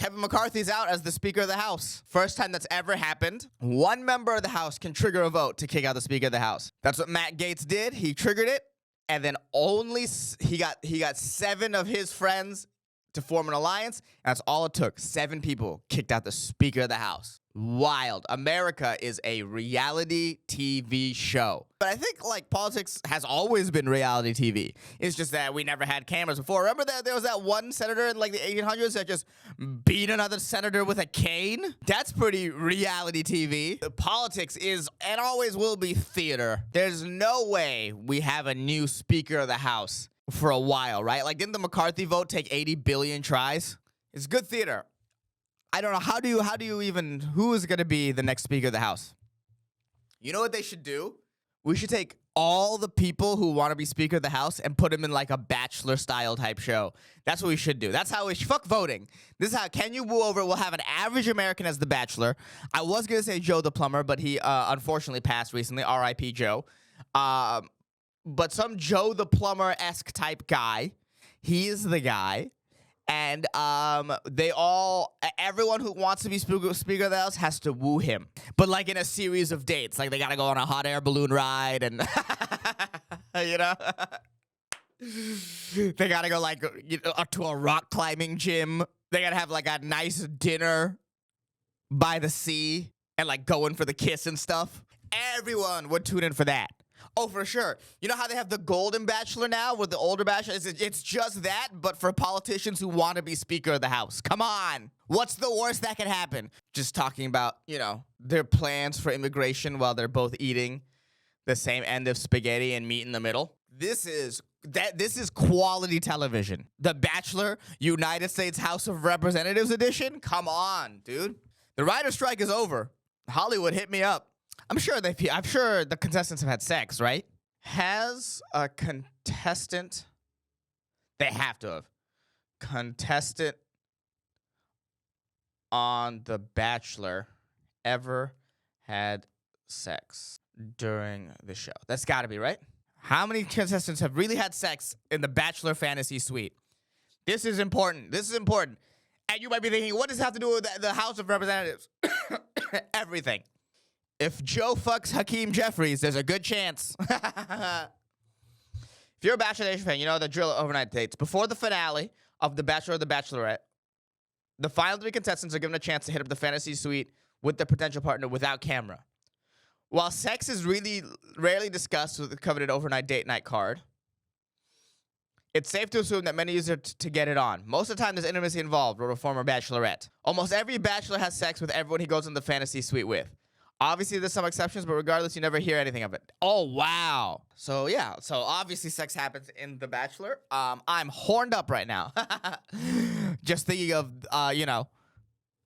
Kevin McCarthy's out as the Speaker of the House. First time that's ever happened. One member of the House can trigger a vote to kick out the Speaker of the House. That's what Matt Gaetz did. He triggered it, and then he got 7 of his friends to form an alliance, and that's all it took. 7 people kicked out the Speaker of the House. Wild. America is a reality TV show. But I think, like, politics has always been reality TV. It's just that we never had cameras before. Remember that there was that one senator in, like, the 1800s that just beat another senator with a cane? That's pretty reality TV. Politics is and always will be theater. There's no way we have a new Speaker of the House for a while, right? Like, didn't the McCarthy vote take 80 billion tries? It's good theater. I don't know. How do you even, who is going to be the next Speaker of the House? You know what they should do? We should take all the people who want to be Speaker of the House and put them in like a Bachelor style type show. That's what we should do. That's how we should, fuck voting. This is how, can you woo over? We'll have an average American as the Bachelor. I was going to say Joe the Plumber, but he unfortunately passed recently. R.I.P. Joe. But some Joe the Plumber-esque type guy. He is the guy. And everyone who wants to be Speaker of the House has to woo him. But like in a series of dates. Like they got to go on a hot air balloon ride and, you know? They got to go like to a rock climbing gym. They got to have like a nice dinner by the sea and like going for the kiss and stuff. Everyone would tune in for that. Oh, for sure. You know how they have the Golden Bachelor now with the older Bachelor? It's just that, but for politicians who want to be Speaker of the House. Come on. What's the worst that could happen? Just talking about, you know, their plans for immigration while they're both eating the same end of spaghetti and meat in the middle. This is quality television. The Bachelor United States House of Representatives edition? Come on, dude. The writer's strike is over. Hollywood, hit me up. I'm sure the contestants have had sex, right? Has a contestant, they have to have, contestant on The Bachelor ever had sex during the show? That's got to be, right? How many contestants have really had sex in the Bachelor fantasy suite? This is important. This is important. And you might be thinking, what does it have to do with the House of Representatives? Everything. If Joe fucks Hakeem Jeffries, there's a good chance. If you're a Bachelor Nation fan, you know the drill of overnight dates. Before the finale of The Bachelor or The Bachelorette, the final 3 contestants are given a chance to hit up the fantasy suite with their potential partner without camera. While sex is really rarely discussed with the coveted overnight date night card, it's safe to assume that many use it to get it on. Most of the time, there's intimacy involved, wrote a former Bachelorette. Almost every Bachelor has sex with everyone he goes in the fantasy suite with. Obviously, there's some exceptions, but regardless, you never hear anything of it. Oh, wow. So, yeah. So, obviously, sex happens in The Bachelor. I'm horned up right now. Just thinking of, you know,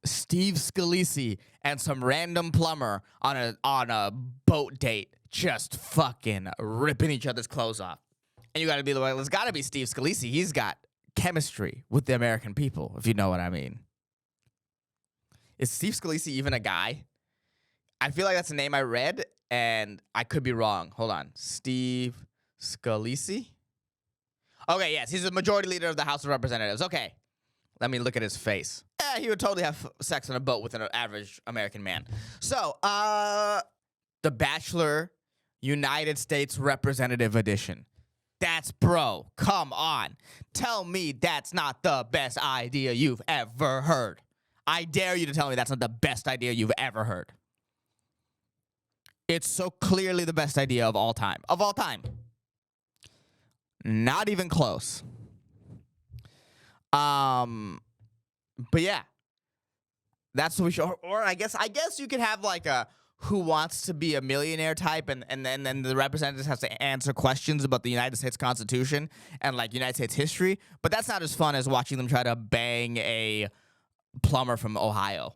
Steve Scalise and some random plumber on a boat date just fucking ripping each other's clothes off. And you got to be like, it's got to be Steve Scalise. He's got chemistry with the American people, if you know what I mean. Is Steve Scalise even a guy? I feel like that's a name I read, and I could be wrong. Hold on. Steve Scalise? Okay, yes. He's the majority leader of the House of Representatives. Okay. Let me look at his face. Yeah, he would totally have sex on a boat with an average American man. So, The Bachelor United States Representative Edition. That's bro. Come on. Tell me that's not the best idea you've ever heard. I dare you to tell me that's not the best idea you've ever heard. It's so clearly the best idea of all time. Of all time. Not even close. But yeah. That's what we should, or I guess you could have like a who wants to be a millionaire type, and then the representatives have to answer questions about the United States Constitution and like United States history. But that's not as fun as watching them try to bang a plumber from Ohio.